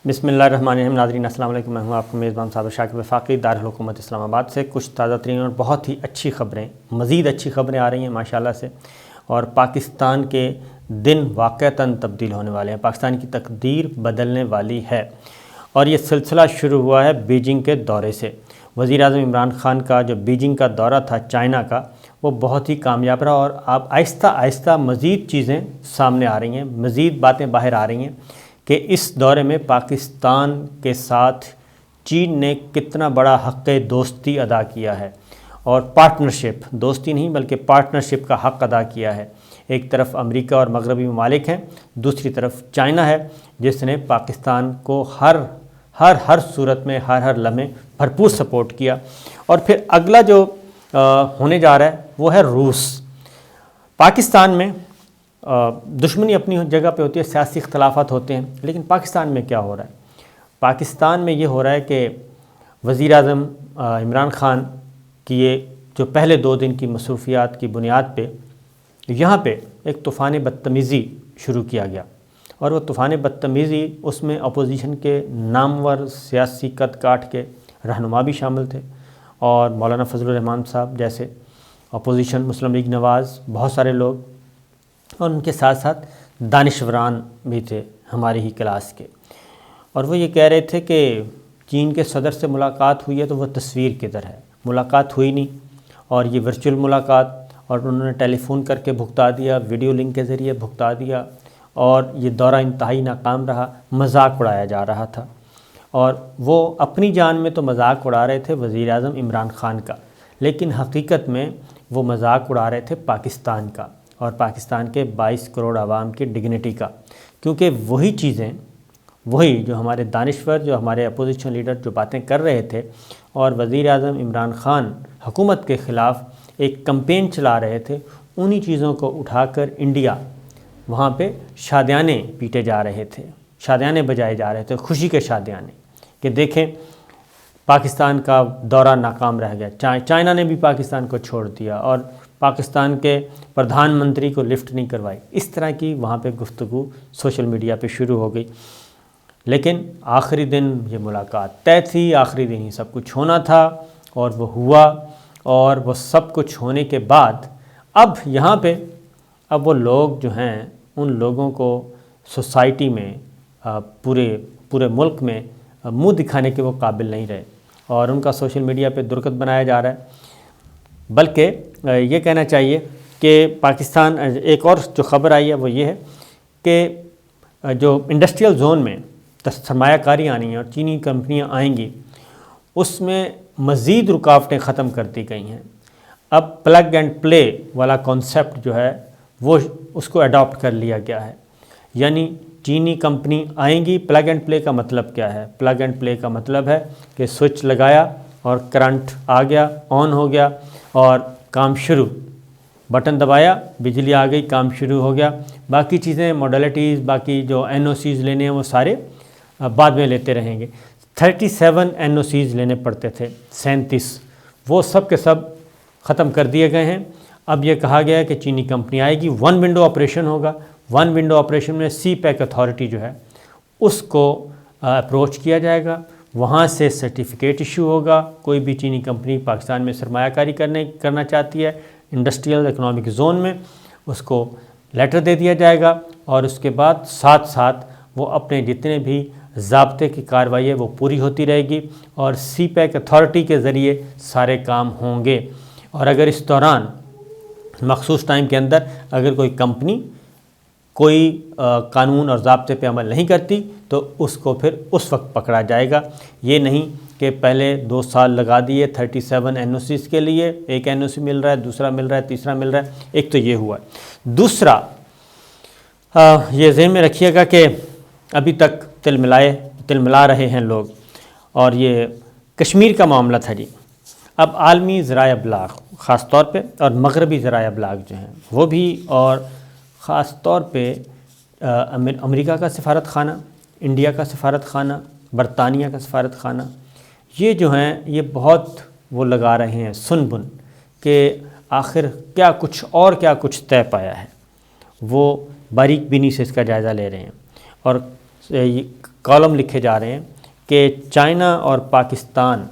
بسم اللہ الرحمن الرحیم. ناظرین السلام علیکم. میں ہوں آپ کا میزبان صابر شاکر وفاقی دارالحکومت اسلام آباد سے. کچھ تازہ ترین اور بہت ہی اچھی خبریں، مزید اچھی خبریں آ رہی ہیں ماشاءاللہ سے، اور پاکستان کے دن واقعتاً تبدیل ہونے والے ہیں. پاکستان کی تقدیر بدلنے والی ہے، اور یہ سلسلہ شروع ہوا ہے بیجنگ کے دورے سے. وزیر اعظم عمران خان کا جو بیجنگ کا دورہ تھا چائنا کا، وہ بہت ہی کامیاب رہا، اور اب آہستہ آہستہ مزید چیزیں سامنے آ رہی ہیں، مزید باتیں باہر آ رہی ہیں کہ اس دورے میں پاکستان کے ساتھ چین نے کتنا بڑا حق دوستی ادا کیا ہے، اور پارٹنرشپ، دوستی نہیں بلکہ پارٹنرشپ کا حق ادا کیا ہے. ایک طرف امریکہ اور مغربی ممالک ہیں، دوسری طرف چائنا ہے جس نے پاکستان کو ہر صورت میں، ہر لمحے بھرپور سپورٹ کیا. اور پھر اگلا جو ہونے جا رہا ہے وہ ہے روس. پاکستان میں دشمنی اپنی جگہ پہ ہوتی ہے، سیاسی اختلافات ہوتے ہیں، لیکن پاکستان میں کیا ہو رہا ہے؟ پاکستان میں یہ ہو رہا ہے کہ وزیر اعظم عمران خان کی یہ جو پہلے 2 دن کی مصروفیات کی بنیاد پہ یہاں پہ ایک طوفان بدتمیزی شروع کیا گیا، اور وہ طوفان بدتمیزی، اس میں اپوزیشن کے نامور سیاسی قد کاٹ کے رہنما بھی شامل تھے، اور مولانا فضل الرحمان صاحب جیسے اپوزیشن، مسلم لیگ نواز، بہت سارے لوگ، اور ان کے ساتھ ساتھ دانشوران بھی تھے ہماری ہی کلاس کے. اور وہ یہ کہہ رہے تھے کہ چین کے صدر سے ملاقات ہوئی ہے تو وہ تصویر کی طرح ہے، ملاقات ہوئی نہیں، اور یہ ورچوئل ملاقات، اور انہوں نے ٹیلی فون کر کے بھگتا دیا، ویڈیو لنک کے ذریعے بھگتا دیا، اور یہ دورہ انتہائی ناکام رہا. مذاق اڑایا جا رہا تھا، اور وہ اپنی جان میں تو مذاق اڑا رہے تھے وزیر اعظم عمران خان کا، لیکن حقیقت میں وہ مذاق اڑا رہے تھے پاکستان کا، اور پاکستان کے 22 کروڑ عوام کی ڈگنیٹی کا. کیونکہ وہی چیزیں، وہی جو ہمارے دانشور، جو ہمارے اپوزیشن لیڈر جو باتیں کر رہے تھے، اور وزیر اعظم عمران خان حکومت کے خلاف ایک کمپین چلا رہے تھے، انہی چیزوں کو اٹھا کر انڈیا وہاں پہ شادیانے پیٹے جا رہے تھے، شادیانے بجائے جا رہے تھے، خوشی کے شادیانے، کہ دیکھیں پاکستان کا دورہ ناکام رہ گیا، چائنا نے بھی پاکستان کو چھوڑ دیا، اور پاکستان کے پردھان منتری کو لفٹ نہیں کروائی. اس طرح کی وہاں پہ گفتگو سوشل میڈیا پہ شروع ہو گئی. لیکن آخری دن یہ ملاقات طے تھی، آخری دن ہی سب کچھ ہونا تھا، اور وہ ہوا. اور وہ سب کچھ ہونے کے بعد اب یہاں پہ اب وہ لوگ جو ہیں، ان لوگوں کو سوسائٹی میں، پورے ملک میں منہ دکھانے کے وہ قابل نہیں رہے، اور ان کا سوشل میڈیا پہ درکت بنایا جا رہا ہے. بلکہ یہ کہنا چاہیے کہ پاکستان، ایک اور جو خبر آئی ہے وہ یہ ہے کہ جو انڈسٹریل زون میں سرمایہ کاری آنی ہے اور چینی کمپنیاں آئیں گی، اس میں مزید رکاوٹیں ختم کر دی گئی ہیں. اب پلگ اینڈ پلے والا کانسیپٹ جو ہے وہ اس کو اڈاپٹ کر لیا گیا ہے. یعنی چینی کمپنی آئیں گی، پلگ اینڈ پلے کا مطلب کیا ہے؟ پلگ اینڈ پلے کا مطلب ہے کہ سوئچ لگایا اور کرنٹ آ گیا، آن ہو گیا، اور کام شروع، بٹن دبایا، بجلی آ گئی، کام شروع ہو گیا. باقی چیزیں، موڈلٹیز، باقی جو NOCs لینے ہیں وہ سارے بعد میں لیتے رہیں گے. 37 NOCs لینے پڑتے تھے، 37، وہ سب کے سب ختم کر دیے گئے ہیں. اب یہ کہا گیا ہے کہ چینی کمپنی آئے گی، 1 ونڈو آپریشن ہوگا. 1 ونڈو آپریشن میں سی پیک اتھارٹی جو ہے اس کو اپروچ کیا جائے گا، وہاں سے سرٹیفکیٹ ایشو ہوگا. کوئی بھی چینی کمپنی پاکستان میں سرمایہ کاری کرنا چاہتی ہے انڈسٹریل اکنامک زون میں، اس کو لیٹر دے دیا جائے گا، اور اس کے بعد ساتھ ساتھ وہ اپنے جتنے بھی ضابطے کی کارروائی ہے وہ پوری ہوتی رہے گی، اور سی پیک اتھارٹی کے ذریعے سارے کام ہوں گے. اور اگر اس دوران مخصوص ٹائم کے اندر اگر کوئی کمپنی کوئی قانون اور ضابطے پہ عمل نہیں کرتی تو اس کو پھر اس وقت پکڑا جائے گا. یہ نہیں کہ پہلے 2 سال لگا دیے 37 NOCs کے لیے، ایک NOC مل رہا ہے، دوسرا مل رہا ہے، تیسرا مل رہا ہے. ایک تو یہ ہوا ہے. دوسرا یہ ذہن میں رکھیے گا کہ ابھی تک تل ملا رہے ہیں لوگ، اور یہ کشمیر کا معاملہ تھا جی. اب عالمی ذرائع ابلاغ خاص طور پہ، اور مغربی ذرائع ابلاغ جو ہیں وہ بھی، اور خاص طور پہ امریکہ کا سفارت خانہ، انڈیا کا سفارت خانہ، برطانیہ کا سفارت خانہ، یہ جو ہیں یہ بہت وہ لگا رہے ہیں سن بن کہ آخر کیا کچھ طے پایا ہے. وہ باریک بینی سے اس کا جائزہ لے رہے ہیں، اور کالم لکھے جا رہے ہیں کہ چائنا اور پاکستان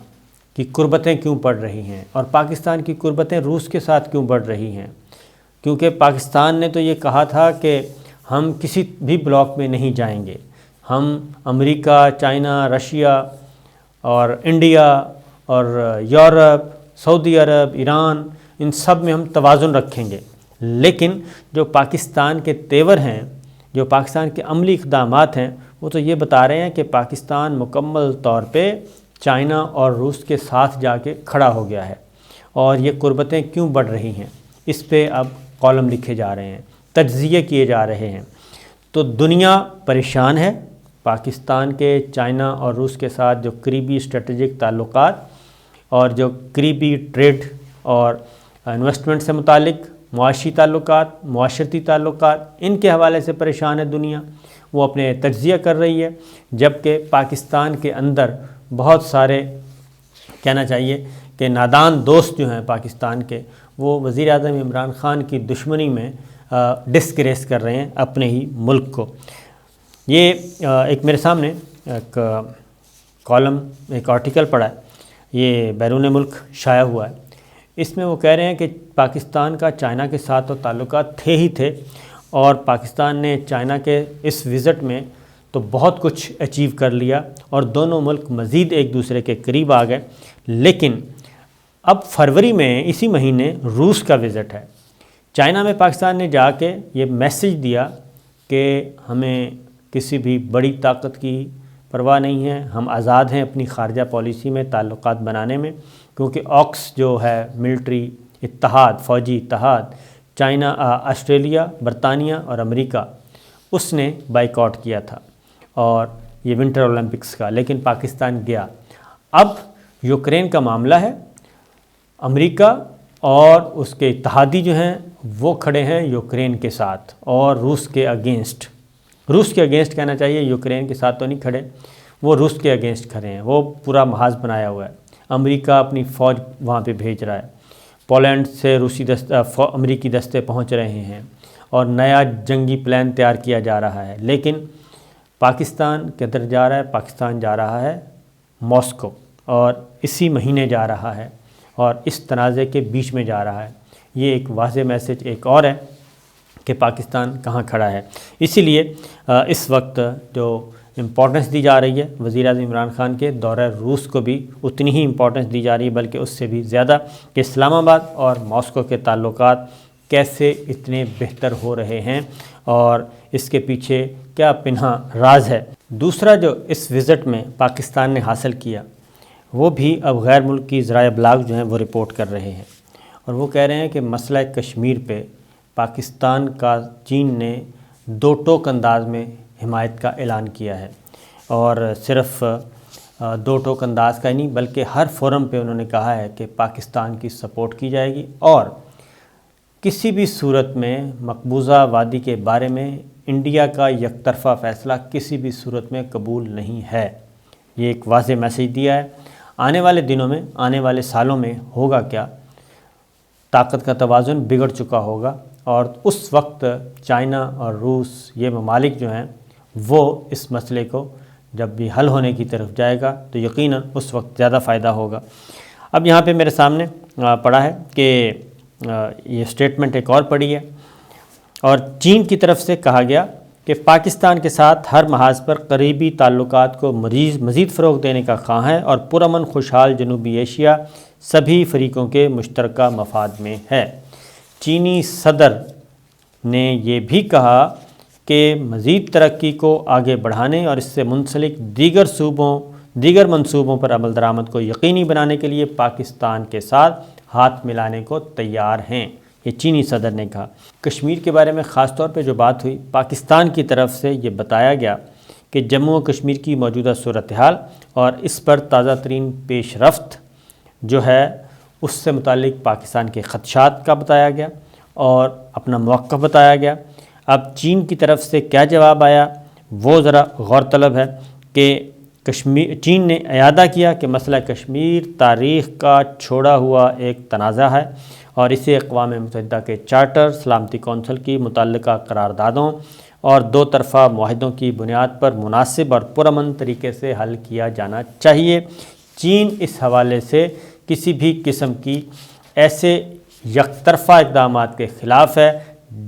کی قربتیں کیوں بڑھ رہی ہیں اور پاکستان کی قربتیں روس کے ساتھ کیوں بڑھ رہی ہیں، کیونکہ پاکستان نے تو یہ کہا تھا کہ ہم کسی بھی بلاک میں نہیں جائیں گے، ہم امریکہ، چائنا، رشیا اور انڈیا اور یورپ، سعودی عرب، ایران، ان سب میں ہم توازن رکھیں گے۔ لیکن جو پاکستان کے تیور ہیں، جو پاکستان کے عملی اقدامات ہیں، وہ تو یہ بتا رہے ہیں کہ پاکستان مکمل طور پہ چائنا اور روس کے ساتھ جا کے کھڑا ہو گیا ہے، اور یہ قربتیں کیوں بڑھ رہی ہیں اس پہ اب کالم لکھے جا رہے ہیں، تجزیے کیے جا رہے ہیں۔ تو دنیا پریشان ہے پاکستان کے چائنا اور روس کے ساتھ جو قریبی اسٹریٹجک تعلقات اور جو قریبی ٹریڈ اور انویسٹمنٹ سے متعلق معاشی تعلقات، معاشرتی تعلقات، ان کے حوالے سے پریشان ہے دنیا، وہ اپنے تجزیہ کر رہی ہے، جبکہ پاکستان کے اندر بہت سارے کہنا چاہیے کہ نادان دوست جو ہیں پاکستان کے، وہ وزیر اعظم عمران خان کی دشمنی میں ڈسکریس کر رہے ہیں اپنے ہی ملک کو۔ یہ ایک میرے سامنے ایک کالم، ایک آرٹیکل پڑھا ہے، یہ بیرون ملک شائع ہوا ہے۔ اس میں وہ کہہ رہے ہیں کہ پاکستان کا چائنا کے ساتھ تو تعلقات تھے ہی تھے، اور پاکستان نے چائنا کے اس وزٹ میں تو بہت کچھ اچیو کر لیا اور دونوں ملک مزید ایک دوسرے کے قریب آ گئے، لیکن اب فروری میں اسی مہینے روس کا وزٹ ہے۔ چائنا میں پاکستان نے جا کے یہ میسج دیا کہ ہمیں کسی بھی بڑی طاقت کی پرواہ نہیں ہے، ہم آزاد ہیں اپنی خارجہ پالیسی میں تعلقات بنانے میں، کیونکہ آکس جو ہے ملٹری اتحاد، فوجی اتحاد، چائنا، آسٹریلیا، برطانیہ اور امریکہ، اس نے بائیکاٹ کیا تھا اور یہ ونٹر اولمپکس کا، لیکن پاکستان گیا۔ اب یوکرین کا معاملہ ہے، امریکہ اور اس کے اتحادی جو ہیں وہ کھڑے ہیں یوکرین کے ساتھ اور روس کے اگینسٹ، روس کے اگینسٹ کہنا چاہیے، یوکرین کے ساتھ تو نہیں کھڑے، وہ روس کے اگینسٹ کھڑے ہیں، وہ پورا محاذ بنایا ہوا ہے۔ امریکہ اپنی فوج وہاں پہ بھیج رہا ہے، پولینڈ سے روسی امریکی دستے پہنچ رہے ہیں اور نیا جنگی پلان تیار کیا جا رہا ہے، لیکن پاکستان کدھر جا رہا ہے؟ پاکستان جا رہا ہے ماسکو، اور اسی مہینے جا رہا ہے اور اس تنازع کے بیچ میں جا رہا ہے۔ یہ ایک واضح میسج ایک اور ہے کہ پاکستان کہاں کھڑا ہے۔ اسی لیے اس وقت جو امپورٹنس دی جا رہی ہے وزیر اعظم عمران خان کے دورہ روس کو بھی اتنی ہی امپورٹنس دی جا رہی ہے، بلکہ اس سے بھی زیادہ، کہ اسلام آباد اور ماسکو کے تعلقات کیسے اتنے بہتر ہو رہے ہیں اور اس کے پیچھے کیا پنہاں راز ہے۔ دوسرا جو اس وزٹ میں پاکستان نے حاصل کیا، وہ بھی اب غیر ملکی ذرائع ابلاغ جو ہیں وہ رپورٹ کر رہے ہیں، اور وہ کہہ رہے ہیں کہ مسئلہ کشمیر پہ پاکستان کا چین نے دو ٹوک انداز میں حمایت کا اعلان کیا ہے، اور صرف دو ٹوک انداز کا ہی نہیں بلکہ ہر فورم پہ انہوں نے کہا ہے کہ پاکستان کی سپورٹ کی جائے گی، اور کسی بھی صورت میں مقبوضہ وادی کے بارے میں انڈیا کا یک طرفہ فیصلہ کسی بھی صورت میں قبول نہیں ہے۔ یہ ایک واضح میسیج دیا ہے۔ آنے والے دنوں میں، آنے والے سالوں میں ہوگا کیا؟ طاقت کا توازن بگڑ چکا ہوگا، اور اس وقت چائنا اور روس، یہ ممالک جو ہیں، وہ اس مسئلے کو جب بھی حل ہونے کی طرف جائے گا تو یقیناً اس وقت زیادہ فائدہ ہوگا۔ اب یہاں پہ میرے سامنے پڑھا ہے کہ یہ سٹیٹمنٹ ایک اور پڑھی ہے، اور چین کی طرف سے کہا گیا کہ پاکستان کے ساتھ ہر محاذ پر قریبی تعلقات کو مزید فروغ دینے کا خواہاں ہے، اور پرامن خوشحال جنوبی ایشیا سبھی فریقوں کے مشترکہ مفاد میں ہے۔ چینی صدر نے یہ بھی کہا کہ مزید ترقی کو آگے بڑھانے اور اس سے منسلک دیگر منصوبوں پر عمل درآمد کو یقینی بنانے کے لیے پاکستان کے ساتھ ہاتھ ملانے کو تیار ہیں، یہ چینی صدر نے کہا۔ کشمیر کے بارے میں خاص طور پہ جو بات ہوئی، پاکستان کی طرف سے یہ بتایا گیا کہ جموں و کشمیر کی موجودہ صورتحال اور اس پر تازہ ترین پیش رفت جو ہے اس سے متعلق پاکستان کے خدشات کا بتایا گیا اور اپنا موقف بتایا گیا۔ اب چین کی طرف سے کیا جواب آیا وہ ذرا غور طلب ہے کہ چین نے اعادہ کیا کہ مسئلہ کشمیر تاریخ کا چھوڑا ہوا ایک تنازع ہے، اور اسے اقوام متحدہ کے چارٹر، سلامتی کونسل کی متعلقہ قراردادوں اور دو طرفہ معاہدوں کی بنیاد پر مناسب اور پرامن طریقے سے حل کیا جانا چاہیے۔ چین اس حوالے سے کسی بھی قسم کی ایسے یک طرفہ اقدامات کے خلاف ہے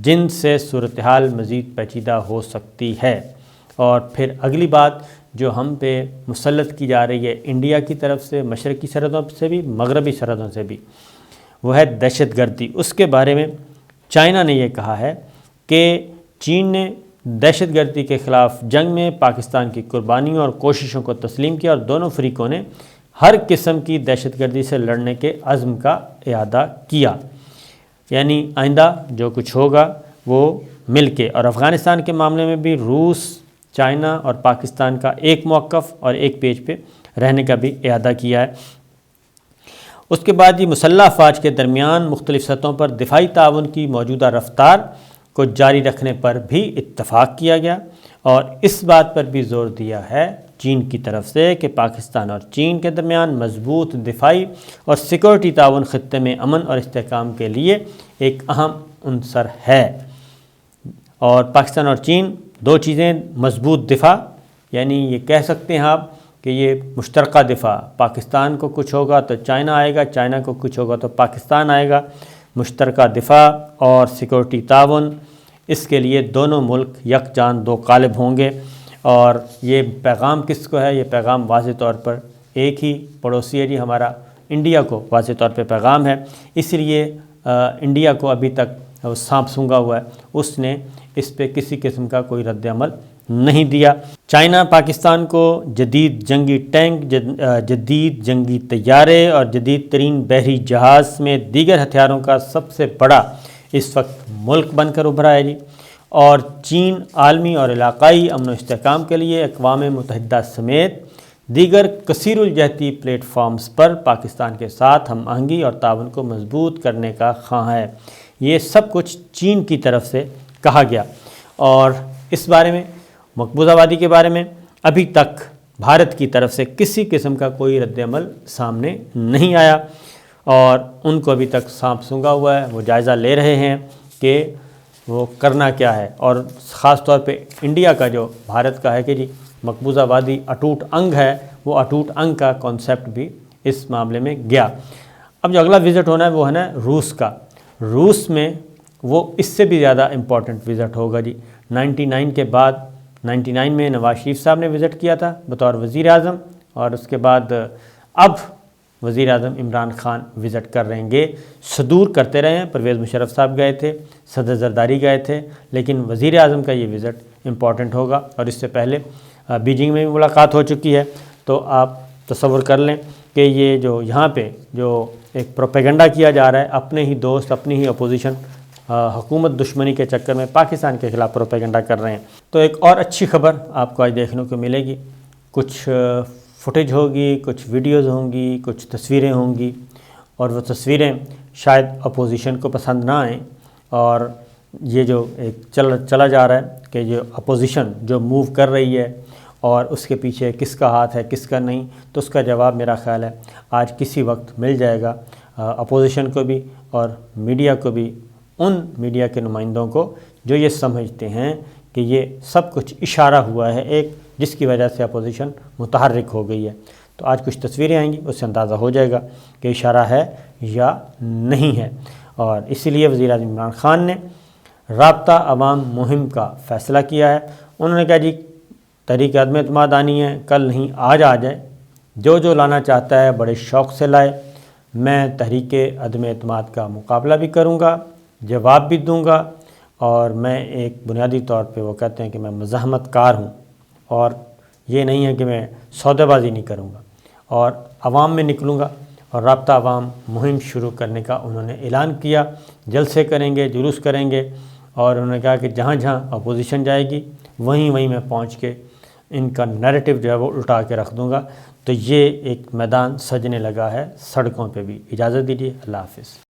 جن سے صورتحال مزید پیچیدہ ہو سکتی ہے۔ اور پھر اگلی بات جو ہم پہ مسلط کی جا رہی ہے انڈیا کی طرف سے، مشرقی سرحدوں سے بھی، مغربی سرحدوں سے بھی، وہ ہے دہشت گردی۔ اس کے بارے میں چائنا نے یہ کہا ہے کہ چین نے دہشت گردی کے خلاف جنگ میں پاکستان کی قربانیوں اور کوششوں کو تسلیم کیا اور دونوں فریقوں نے ہر قسم کی دہشت گردی سے لڑنے کے عزم کا اعادہ کیا، یعنی آئندہ جو کچھ ہوگا وہ مل کے۔ اور افغانستان کے معاملے میں بھی روس، چائنا اور پاکستان کا ایک موقف اور ایک پیج پہ رہنے کا بھی اعادہ کیا ہے۔ اس کے بعد یہ مسلح افواج کے درمیان مختلف سطحوں پر دفاعی تعاون کی موجودہ رفتار کو جاری رکھنے پر بھی اتفاق کیا گیا اور اس بات پر بھی زور دیا ہے چین کی طرف سے کہ پاکستان اور چین کے درمیان مضبوط دفاعی اور سیکورٹی تعاون خطے میں امن اور استحکام کے لیے ایک اہم عنصر ہے۔ اور پاکستان اور چین دو چیزیں، مضبوط دفاع، یعنی یہ کہہ سکتے ہیں آپ کہ یہ مشترکہ دفاع، پاکستان کو کچھ ہوگا تو چائنا آئے گا، چائنا کو کچھ ہوگا تو پاکستان آئے گا۔ مشترکہ دفاع اور سیکورٹی تعاون، اس کے لیے دونوں ملک یکجان دو قالب ہوں گے۔ اور یہ پیغام کس کو ہے؟ یہ پیغام واضح طور پر ایک ہی پڑوسی ہے جی ہمارا، انڈیا کو واضح طور پہ پیغام ہے۔ اس لیے انڈیا کو ابھی تک سانپ سونگھا ہوا ہے، اس نے اس پہ کسی قسم کا کوئی رد عمل نہیں دیا۔ چائنا پاکستان کو جدید جنگی ٹینک، جدید جنگی طیارے اور جدید ترین بحری جہاز میں دیگر ہتھیاروں کا سب سے بڑا اس وقت ملک بن کر ابھرا ہے جی۔ اور چین عالمی اور علاقائی امن و استحکام کے لیے اقوام متحدہ سمیت دیگر کثیر الجہتی پلیٹ فارمز پر پاکستان کے ساتھ ہم آہنگی اور تعاون کو مضبوط کرنے کا خواہاں ہے۔ یہ سب کچھ چین کی طرف سے کہا گیا اور اس بارے میں، مقبوضہ وادی کے بارے میں ابھی تک بھارت کی طرف سے کسی قسم کا کوئی رد عمل سامنے نہیں آیا اور ان کو ابھی تک سانپ سونگھا ہوا ہے۔ وہ جائزہ لے رہے ہیں کہ وہ کرنا کیا ہے، اور خاص طور پہ انڈیا کا جو بھارت کا ہے کہ جی مقبوضہ وادی اٹوٹ انگ ہے، وہ اٹوٹ انگ کا کانسیپٹ بھی اس معاملے میں گیا۔ اب جو اگلا وزٹ ہونا ہے وہ ہے نا روس کا۔ روس میں وہ اس سے بھی زیادہ امپورٹنٹ وزٹ ہوگا جی۔ 99 کے بعد، 99 میں نواز شریف صاحب نے وزٹ کیا تھا بطور وزیر اعظم، اور اس کے بعد اب وزیر اعظم عمران خان وزٹ کر رہیں گے۔ صدور کرتے رہے ہیں، پرویز مشرف صاحب گئے تھے، صدر زرداری گئے تھے، لیکن وزیر اعظم کا یہ وزٹ امپورٹنٹ ہوگا۔ اور اس سے پہلے بیجنگ میں بھی ملاقات ہو چکی ہے، تو آپ تصور کر لیں کہ یہ جو یہاں پہ جو ایک پروپیگنڈا کیا جا رہا ہے، اپنے ہی دوست، اپنی ہی اپوزیشن حکومت دشمنی کے چکر میں پاکستان کے خلاف پروپیگنڈا کر رہے ہیں۔ تو ایک اور اچھی خبر آپ کو آج دیکھنے کو ملے گی، کچھ فوٹیج ہوگی، کچھ ویڈیوز ہوں گی، کچھ تصویریں ہوں گی، اور وہ تصویریں شاید اپوزیشن کو پسند نہ آئیں، اور یہ جو ایک چلا جا رہا ہے کہ جو اپوزیشن جو موو کر رہی ہے اور اس کے پیچھے کس کا ہاتھ ہے کس کا نہیں، تو اس کا جواب میرا خیال ہے آج کسی وقت مل جائے گا اپوزیشن کو بھی اور میڈیا کو بھی، ان میڈیا کے نمائندوں کو جو یہ سمجھتے ہیں کہ یہ سب کچھ اشارہ ہوا ہے ایک، جس کی وجہ سے اپوزیشن متحرک ہو گئی ہے۔ تو آج کچھ تصویریں آئیں گی، اس سے اندازہ ہو جائے گا کہ اشارہ ہے یا نہیں ہے۔ اور اسی لیے وزیر اعظم عمران خان نے رابطہ عوام مہم کا فیصلہ کیا ہے۔ انہوں نے کہا جی تحریک عدم اعتماد آنی ہے، کل نہیں آج آ جائے، جو لانا چاہتا ہے بڑے شوق سے لائے، میں تحریک عدم اعتماد کا مقابلہ بھی کروں گا، جواب بھی دوں گا، اور میں ایک بنیادی طور پہ وہ کہتے ہیں کہ میں مزاحمت کار ہوں، اور یہ نہیں ہے کہ میں سودے بازی نہیں کروں گا، اور عوام میں نکلوں گا اور رابطہ عوام مہم شروع کرنے کا انہوں نے اعلان کیا۔ جلسے کریں گے، جلوس کریں گے، اور انہوں نے کہا کہ جہاں جہاں اپوزیشن جائے گی وہیں میں پہنچ کے ان کا نیریٹو جو ہے وہ الٹا کے رکھ دوں گا۔ تو یہ ایک میدان سجنے لگا ہے سڑکوں پہ بھی۔ اجازت دیجیے، اللہ حافظ۔